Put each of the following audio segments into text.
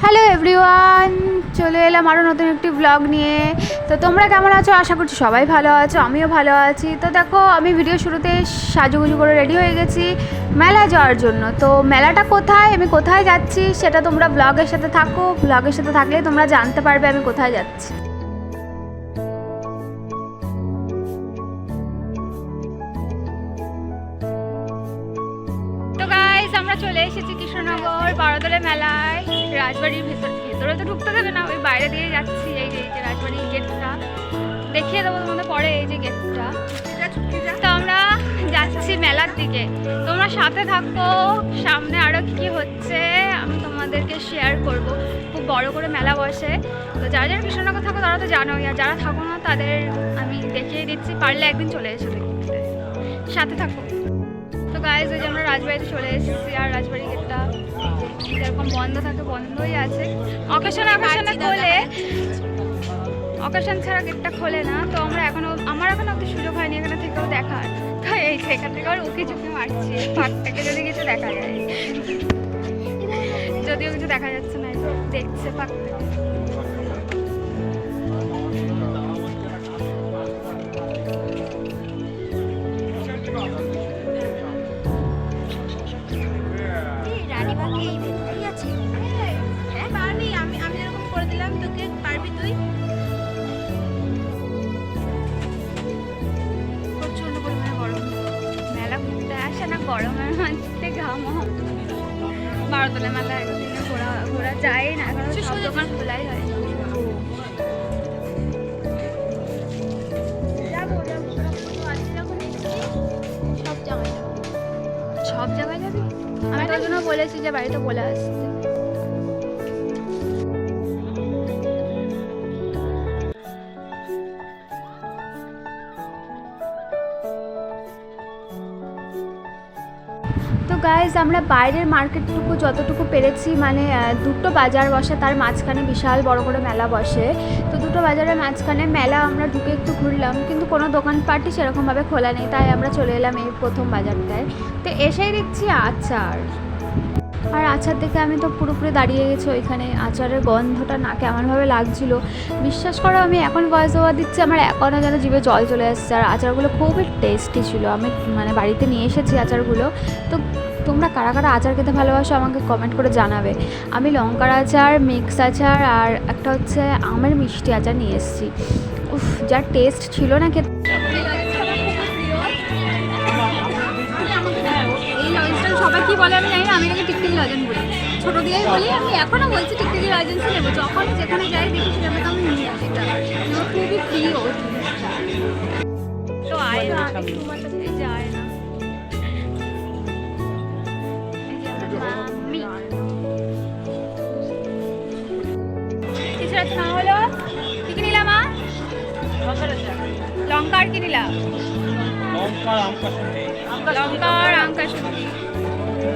Hello everyone, চলে এলাম আরও নতুন একটি ব্লগ নিয়ে। তো তোমরা কেমন আছো? আশা করছি সবাই ভালো আছো, আমিও ভালো আছি। তো দেখো, আমি ভিডিও শুরুতে সাজুগুজু করে রেডি হয়ে গেছি মেলা যাওয়ার জন্য। তো মেলাটা কোথায়, আমি কোথায় যাচ্ছি সেটা তোমরা ব্লগের সাথে থাকো। ব্লগের সাথে থাকলে তোমরা জানতে পারবে আমি কোথায় যাচ্ছি। তো গাইস, আমরা চলে এসেছি কৃষ্ণনগর বারোদলে মেলায়। রাজবাড়ির ভেতরে তো ঢুকতে দেবে না, ওই বাইরে দিয়ে যাচ্ছি। এই যে রাজবাড়ির গেটটা দেখিয়ে দেবো তোমাদের পরে, এই যে গেটটা। তো আমরা যাচ্ছি মেলার দিকে, তোমরা সাথে থাকো। সামনে আরও কী হচ্ছে আমি তোমাদেরকে শেয়ার করব। খুব বড় করে মেলা বসে। তো যারা যারা কৃষ্ণনগর থাকো তারা তো জানোই, আর যারা থাকো না তাদের আমি দেখিয়ে দিচ্ছি, পারলে একদিন চলে এসো দেখতে, সাথে থাকো। তো গাইজ, ওই যে আমরা রাজবাড়িতে চলে এসেছি, আর রাজবাড়ি গেটটা যেরকম বন্ধ থাকে বন্ধই আছে। অকেশনে খোলে, অকেশন ছাড়া গেটটা খোলে না। তো আমার এখনো অব্দি সুযোগ হয়নি এখানে থেকেও দেখার। তো এই সেখান থেকে আবার উকি চুকি মারছি ফাঁক থেকে, যদি কিছু দেখা যায়। যদিও কিছু দেখা যাচ্ছে না, দেখছে ফাঁক থেকে। গরমের মধ্যে ঘামো। বারোতলা মেলা একদিনে ঘোরা যায় না, এখন সব দোকান খোলাই হয়। সব জায়গায় যাবি? আমি তার জন্য বলেছি যে বাড়িতে বলে আসতে। তো গাইজ, আমরা বাইরের মার্কেটটুকু যতটুকু পেরেছি, মানে দুটো বাজার বসে, তার মাঝখানে বিশাল বড় করে মেলা বসে। তো দুটো বাজারের মাঝখানে মেলা আমরা ঢুকে একটু ঘুরলাম, কিন্তু কোনো দোকানপাটই সেরকমভাবে খোলা নেই। তাই আমরা চলে এলাম এই প্রথম বাজারটায়। তো এসেই দেখছি আচার, আর আচার দেখে আমি তো পুরোপুরি দাঁড়িয়ে গেছি ওইখানে। আচারের গন্ধটা নাকে এমনভাবে লাগছিল, বিশ্বাস করো আমি এখন ভয়েস ওভার দিচ্ছি, আমার এখনও যেন জিভে জল চলে আসছে। আর আচারগুলো খুবই টেস্টি ছিল, আমি মানে বাড়িতে নিয়ে এসেছি আচারগুলো। তো তোমরা কারা কারা আচার খেতে ভালোবাসো আমাকে কমেন্ট করে জানাবে। আমি লঙ্কার আচার, মিক্স আচার, আর একটা হচ্ছে আমের মিষ্টি আচার নিয়ে এসেছি। উফ, যা টেস্ট ছিল না খেতে। সবাই কি বলে আমি জানি না, আমি নাকি টিকটিকি লজেন্স বলি, ছোটো দিয়েই বলি। আমি এখনও বলছি টিকটিকি লজেন্সই নেবো, যখন যেখানে যাই দেখি সেখানে তো আমি নিয়ে আসি। এটা আমার খুবই প্রিয় জিনিসটা। তো আয় না, এই যে আয় না, কিছু না হলো। কি কি নিলাম? লঙ্কার কি নিলাম? লঙ্কার আম কাশুন্দি।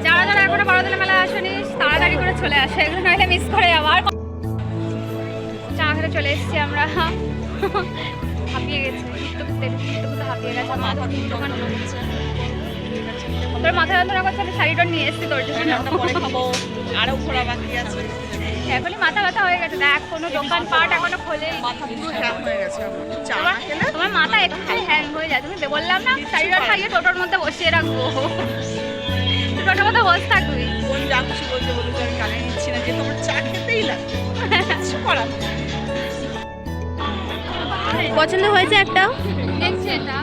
যারা যারা এখনো বারোতলা মেলা আসেনি তাড়াতাড়ি করে চলে আসে, এগুলো নাহলে মিস করে আবার। চা খেতে চলে এসেছি আমরা, হাঁপিয়ে গেছে, হাঁপিয়ে গেছে। তোর মাথা যন্ত্রণা করছে, আমি শাড়িটা নিয়ে এসেছি তোর জন্য। আরো ঘোরা বাকি আছে, এখনই মাথা ব্যথা হয়ে গেছে। দেখ, কোনো দোকানপাট এখনো খোলে। তোমার মাথা একটুখানি হ্যাং হয়ে যায়। তুমি বললাম না শাড়িটা খাইয়ে টোটোর মধ্যে বসিয়ে রাখবো, টোটোর মধ্যে বসে থাকবি। কোন যা খুশি বলতে বলতে আমি কানে নিচ্ছি না, যে তোমার চা খেতেই লাগবে। পছন্দ হয়েছে একটা? দেখছি এটা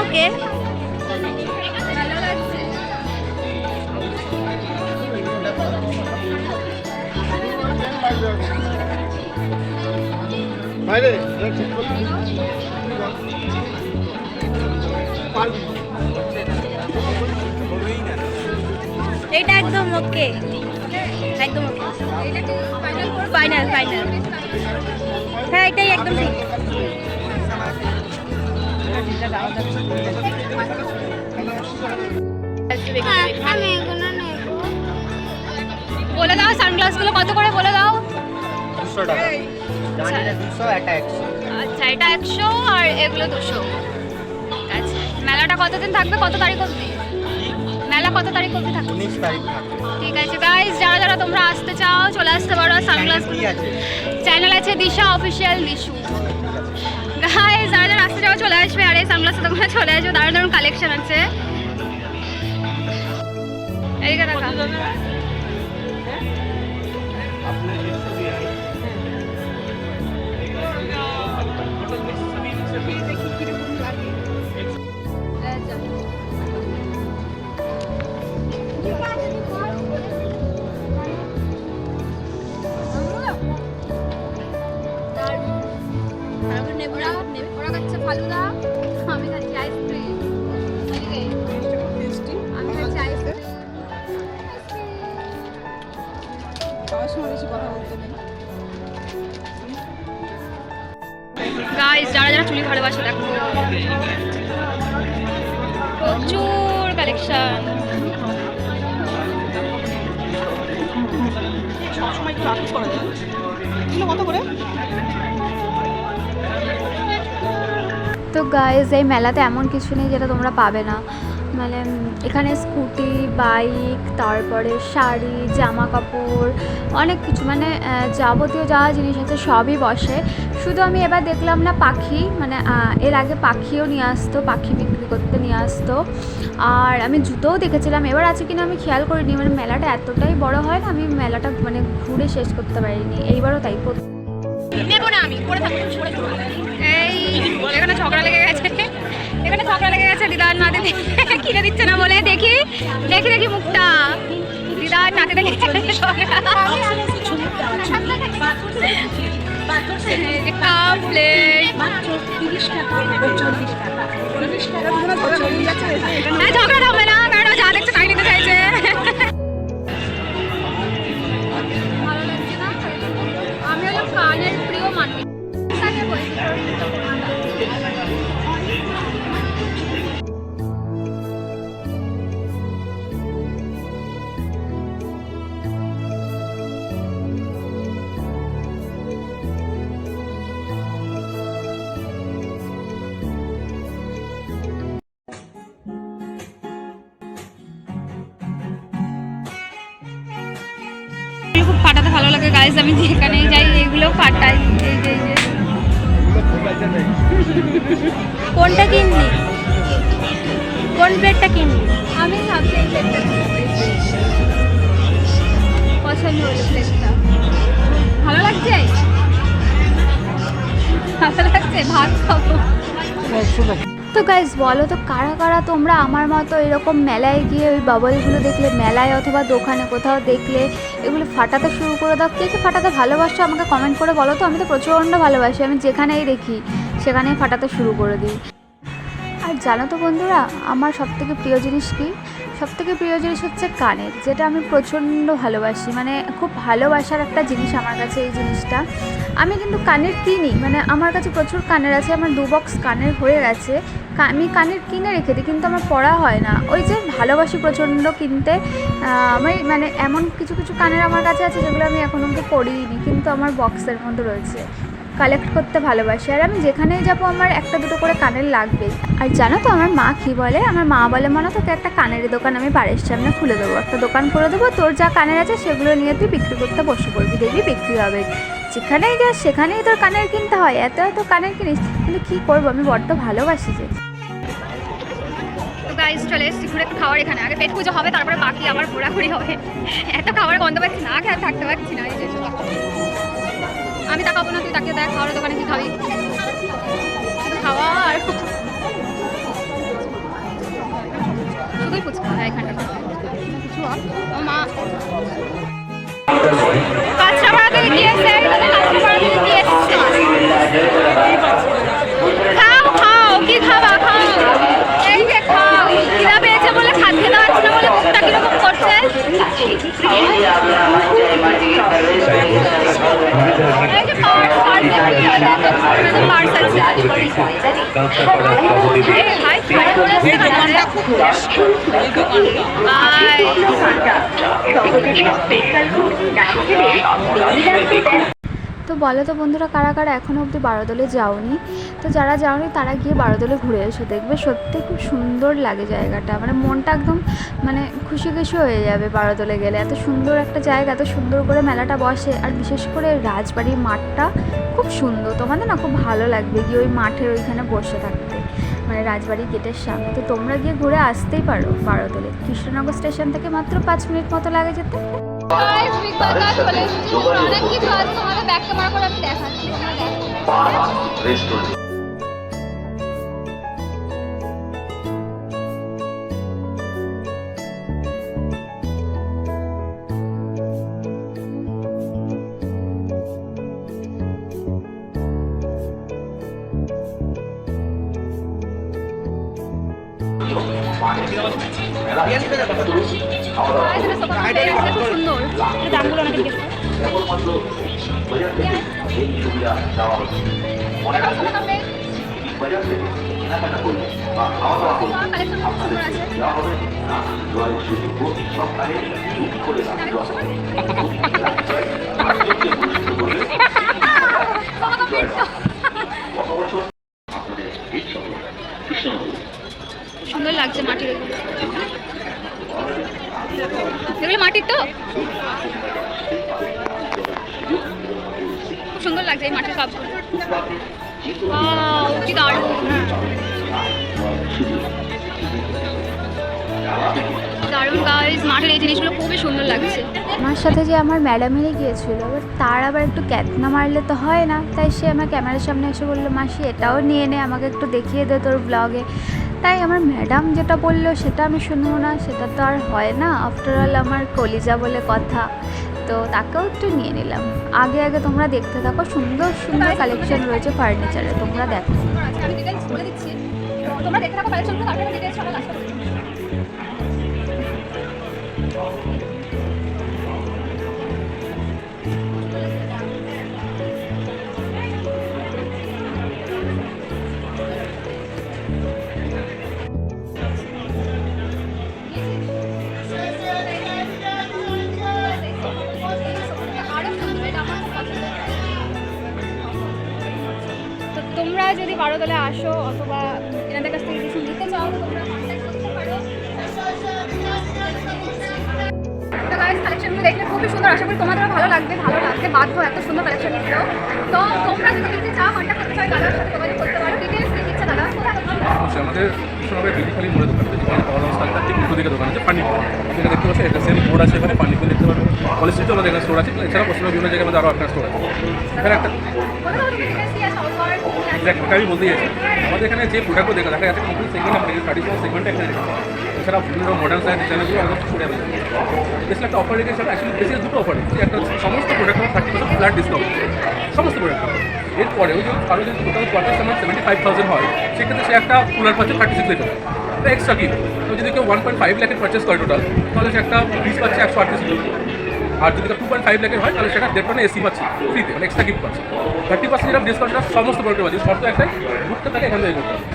ওকে, ভালো লাগছে। এটা একদম ওকে, একদম ওকে। ফাইনাল ফাইনাল, হ্যাঁ এটাই একদম ঠিক। বলে দাও সানগ্লাসগুলো কত করে বলে দাও। 100 টাকা জাহাঙ্গীরের 200 এটা 100 আচ্ছা এটা 100 আর এগুলো 200। আচ্ছা মেলাটা কতদিন থাকবে, কত তারিখ অবধি? মেলা কত তারিখ অবধি থাকবে? 19 তারিখ থাকবে। ঠিক আছে গাইস, যারা যারা তোমরা আসতে চাও চলে আসতে পারো। সানগ্লাস কি আছে? চ্যানেল আছে দিশা অফিসিয়াল দিশু। গাইস যারা যারা আসতে চাও চলে আসবে, আর এই সানগ্লাসের দোকানে চলে আসবে, দারুণ দারুণ কালেকশন আছে। এইদিকে দেখা দেখি কিরকম লাগে। ওরা খাচ্ছে ফালুদা, আমি খাচ্ছি আইসক্রিম। জিনিসটা খুব টেস্টি। আমি খাচ্ছি আইসক্রিম। খাওয়ার সময় বেশি কথা বলতে নেই। গাইস যারা যারা চুলি ভালোবাসে দেখো প্রচুর কালেকশন। সবসময় একটু আগে করে দেয়। এগুলো কত করে? তো গাইজ এই মেলাতে এমন কিছু নেই যেটা তোমরা পাবে না। মানে এখানে স্কুটি, বাইক, তারপরে শাড়ি, জামা কাপড়, অনেক কিছু, মানে যাবতীয় যা জিনিস আছে সবই বসে। শুধু আমি এবার দেখলাম না পাখি, মানে এর আগে পাখিও নিয়ে আসতো, পাখি বিক্রি করতে নিয়ে আসতো। আর আমি জুতোও দেখেছিলাম, এবার আছে কিনা আমি খেয়াল করিনি। মানে মেলাটা এতটাই বড় হয় না, আমি মেলাটা মানে ঘুরে শেষ করতে পারিনি। এইবারও তাই নেবো না আমি, পরে থাকবো। এই এখানে ঝগড়া লেগে গেছে, এখানে ঝগড়া লেগে গেছে দিদার নাতি কিনে দিচ্ছে না বলে। দেখি দেখি দেখি মুখটা, দিদার নাতি দেখে কাপ প্লেট ঝগড়া থামবে না, কারণ যা দেখছে তাই নিতে চাইছে। ভালো লাগছে না, আমি হলাম কানের প্রিয় মানুষ। খুব ফাটাতে ভালো লাগে গাইস, আমি যেখানেই যাই এগুলো ফাটাই। এই যে কোনটা কিনলি, কোন প্লেটটা কিনলি? আমি ভাবছি এই প্লেটটা পছন্দ হলো, প্লেটটা ভালো লাগছে, ভালো লাগছে, ভাত খাবো। তো গাইস বলো তো কারা কারা তোমরা আমার মতো এরকম মেলায় গিয়ে ওই বাবলগুলো দেখলে, মেলায় অথবা দোকানে কোথাও দেখলে এগুলো ফাটাতে শুরু করে দাও? কে কে ফাটাতে ভালোবাসো আমাকে কমেন্ট করে বলো তো। আমি তো প্রচণ্ড ভালোবাসি, আমি যেখানেই দেখি সেখানেই ফাটাতে শুরু করে দিই। আর জানো তো বন্ধুরা, আমার সবথেকে প্রিয় জিনিস কি? সবথেকে প্রিয় জিনিস হচ্ছে কানের, যেটা আমি প্রচণ্ড ভালোবাসি। মানে খুব ভালোবাসার একটা জিনিস আমার কাছে এই জিনিসটা। আমি কিন্তু কানের কিনি, মানে আমার কাছে প্রচুর কানের আছে, আমার 2 বক্স কানের হয়ে গেছে। আমি কানের কিনে রেখে দিই, কিন্তু আমার পরা হয় না। ওই যে ভালোবাসি প্রচণ্ড কিনতে। আমি মানে এমন কিছু কিছু কানের আমার কাছে আছে যেগুলো আমি এখন অব্দি পরিনি, কিন্তু আমার বক্সের মধ্যে রয়েছে। কালেক্ট করতে ভালোবাসি, আর আমি যেখানেই যাবো আমার একটা দুটো করে কানের লাগবেই। আর জানো তো আমার মা কী বলে? আমার মা বলে, মনে তোকে একটা কানের দোকান আমি বাড়ির সামনে খুলে দেবো, একটা দোকান করে দেবো, তোর যা কানের আছে সেগুলো নিয়ে তুই বিক্রি করতে বসে পড়বি, দেখবি বিক্রি হবে। যেখানেই যাস সেখানেই তোর কানের কিনতে হয়, এত এত কানের কিনিস, কিন্তু কী করবো, আমি বড্ড ভালোবাসি যে। তো গাইস চলে এসেছি ঘুরে খাওয়ার এখানে, আগে পেট পুজো হবে তারপরে বাকি আবার ঘোরাঘুরি হবে। এত খাবার গন্ধ পাচ্ছি না, খেয়ে থাকতে পারছি না। এই যে আমি তাকাবো না, তুই তাকিয়ে দেখ খাওয়ার দোকানে কি খাবি, শুধু খাওয়া আর শুধুই ফুচকা এখানটা। মা কাঁচরাপাড়া থেকে কি এসছে, কাঁচরাপাড়া থেকে কি এসছে? খাও খাও, কি খাবা খাও, এই যে খাও। খিদা পেয়েছে বলে খেতে পারছি না বলে মুখটা কিরকম করছে। এই যে পার্স আছে, হাই ফাই করে আসছে দোকানটা খুব টেস্টি, এই দোকানটা। তো বলো তো বন্ধুরা, কারা কারা এখনও অবধি বারোদলে যাওনি? তো যারা যাওনি তারা গিয়ে বারোদলে ঘুরে এসো, দেখবে সত্যি খুব সুন্দর লাগে জায়গাটা, মানে মনটা একদম মানে খুশি খুশি হয়ে যাবে বারোদলে গেলে। এত সুন্দর একটা জায়গা, এত সুন্দর করে মেলাটা বসে, আর বিশেষ করে রাজবাড়ির মাঠটা খুব সুন্দর। তোমাদের না খুব ভালো লাগবে গিয়ে ওই মাঠের ওইখানে বসে থাকতে, মানে রাজবাড়ির গেটের সামনে। তো তোমরা গিয়ে ঘুরে আসতেই পারো বারোদলে, কৃষ্ণনগর স্টেশন থেকে মাত্র 5 মিনিট মতো লাগে যেতে। অনেক কিছু আছে, তোমাদের ব্যাক ক্যামেরা করে আমি দেখাচ্ছি, তোমরা দেখো। খুব সুন্দর, দামগুলো অনেক বেশি। সুন্দর লাগছে মাটির, এগুলো মাটির তো খুব সুন্দর লাগছে এই মাটির কাপগুলো। কি দারুণ, দারুণ গাইস, মাটির এই জিনিসগুলো খুবই সুন্দর লাগছে। আমার সাথে যে আমার ম্যাডামেরই গিয়েছিল, এবার তার আবার একটু ক্যাথনা মারলে তো হয় না, তাই সে আমার ক্যামেরার সামনে এসে বললো, মাসি এটাও নিয়ে নে, আমাকে একটু দেখিয়ে দে তোর ব্লগে। তাই আমার ম্যাডাম যেটা বললো সেটা আমি শুনবো না, সেটা তো আর হয় না, আফটারঅল আমার কলিজা বলে কথা, তো তাকেও একটু নিয়ে নিলাম। আগে আগে তোমরা দেখতে থাকো, সুন্দর সুন্দর কালেকশন রয়েছে ফার্নিচারে, তোমরা দেখো। আমি ডিটেইলস বলে দিচ্ছি, তোমরা দেখতে থাকো কালেকশনগুলো, তারপরে ডিটেইলস আমরা লাস্টে বলে দিচ্ছি। তোমরা যদি বারোদলে আসো অথবা এনাদের কাছ থেকে কিছু নিতে চাও, তো তোমরা কন্ট্যাক্ট করতে পারো। তো গাইস, কালেকশনগুলো দেখলে খুবই সুন্দর, আশা করি তোমাদেরও ভালো লাগবে, ভালো লাগবে বাধ্য, এত সুন্দর কালেকশন ছিল। তো তোমরা যদি নিতে চাও কন্ট্যাক্ট করতে চাও, দাদার সাথে যোগাযোগ করতে পারো। ডিটেলস দিয়ে দিচ্ছে দাদা। অবশ্যই আমাদের কৃষ্ণনগরের বিলিখালি মোড়ে দোকান আছে, যেখানে পাওয়ার হাউস থাকতে ঠিক উল্টো দিকে দোকান আছে, পানিপুর যেটা দেখতে পাচ্ছি, এটা সেম বোর্ড আছে, এখানে পানিপুর দেখতে পারবে। কলেজ স্ট্রিটে আমাদের এখানে স্টোর আছে, এছাড়া পশ্চিমবঙ্গের বিভিন্ন জায়গায় আমাদের আরও একটা স্টোর আছে। এখানে একটা আমি বলতেই চাইছি, আমাদের এখানে যে প্রোডাক্টও দেখা যাচ্ছে কমপ্লিট সেগমেন্ট, আমাদের ট্র্যাডিশনাল সেগমেন্টটা এখানে রেখেছে। এছাড়া বিভিন্ন মডার্ন সাইড চ্যানেলগুলো একদম ছড়ে যাবে। বেশ একটা অফার রেখেছে, অ্যাকচুয়ালি বেশি দুটো অফার রেখেছে, একটা সমস্ত প্রোডাক্ট আমার 30% ফ্ল্যাট ডিসকাউন্ট, সমস্ত প্রোডাক্ট। এরপরেও যদি কারো যদি টোটাল কোয়ার্টার আমার 75,000 হয়, সেক্ষেত্রে সে একটা কুলার পাচ্ছে 36 লিটার, এটা এক্সট্রা কি। তো যদি কেউ 1.5 লাখের পারচেস করে টোটাল, তাহলে সে একটা ফ্রিজ পাচ্ছে 138 লিটার। আর যদি 2.5 লাখের হয়, তাহলে সেটা 1.5 এসি পাচ্ছে ফ্রিতে, মানে এক্সট্রা গিফট পাচ্ছে। 30% যেটা ডিসকাউন্টটা সমস্ত প্রোডাক্টে পাচ্ছে, শর্ত একটাই, বুকটা থাকে এখান থেকে করতে হবে।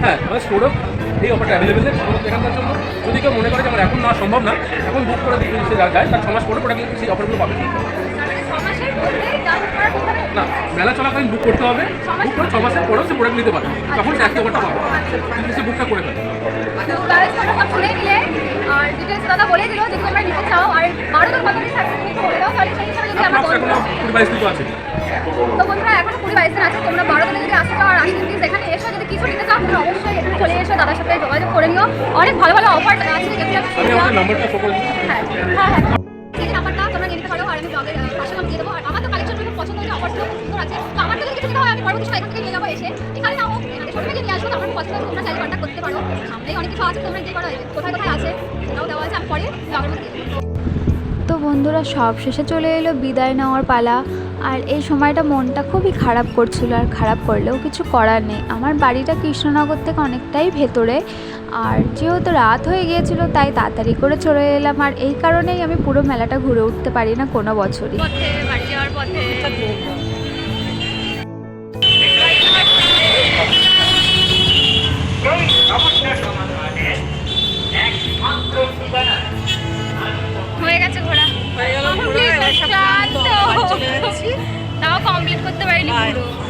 হ্যাঁ, আমাদের স্টোরও এই অফারটা অ্যাভেলেবেল নেই এখানকার জন্য। যদি কেউ মনে করে যে আমার এখন না সম্ভব না, এখন বুক করে দিতে সে যায়, তার 6 মাস পরে প্রোডাক্ট সেই অফারগুলো পাবে না। মেলা চলাকালীন বুক করতে হবে, বুক করে 6 মাসের পরেও সে প্রোডাক্ট নিতে পারে, তখন সে একই অফারটা পাবে, কিন্তু সে বুকটা করে ফেলে। আর ডিটেইলস দাদা বলে দিল, যদি তোমরা নিতে চাও, আর বারোদল কত দিন থাকবে তুমি বলে দাও, তাহলে সেই হিসাবে যদি আমরা বলবো। এখনো 22 দিন আছে, তো বন্ধুরা এখনো 20-22 দিন আছে, তোমরা বারোদলে যদি আসতে চাও আর আসতে প্লিজ এখানে এসো, যদি কিছু নিতে চাও তোমরা অবশ্যই এখানে চলে এসো, দাদার সাথে যোগাযোগ করে নিও। অনেক ভালো ভালো অফার আছে, যেগুলো আমি আমাদের নাম্বারটা ফলো করে দিচ্ছি। হ্যাঁ হ্যাঁ হ্যাঁ, সেই নাম্বারটা তোমরা নিতে পারো, আর আমি ব্লগে পাশে নাম দিয়ে দেবো। আর আমার তো কালেকশনগুলো খুব পছন্দ হয়েছে, অফারগুলো খুব সুন্দর আছে। তো আমার যদি কিছু নিতে হয়, আমি পরবর্তী সময় এখান থেকে নিয়ে যাবো, এসে এখানে নাও ছোটো থেকে নিয়ে আসবো, তো আমার খুব পছন্দ, তোমরা চাইলে কন্ট্যাক্ট করতে পারো। সামনেই অনেক কিছু আছে, তোমরা যে করো, কোথায় কোথায় আছে সেটাও দেওয়া আছে, আমি পরে ব্লগের মধ্যে দিয়ে দেবো। তো বন্ধুরা, সব শেষে চলে এলো বিদায় নেওয়ার পালা। আর এই সময়টা মনটা খুবই খারাপ করছিল, আর খারাপ করলেও কিছু করার নেই। আমার বাড়িটা কৃষ্ণনগর থেকে অনেকটাই ভেতরে, আর যেহেতু রাত হয়ে গিয়েছিল তাই তাড়াতাড়ি করে চলে এলাম, আর এই কারণেই আমি পুরো মেলাটা ঘুরে উঠতে পারি না কোনো বছরই। বাড়ি যাওয়ার পথে হয়ে গেছে ঘোরা, তাও কমপ্লিট করতে পারিনি Bye. পুরো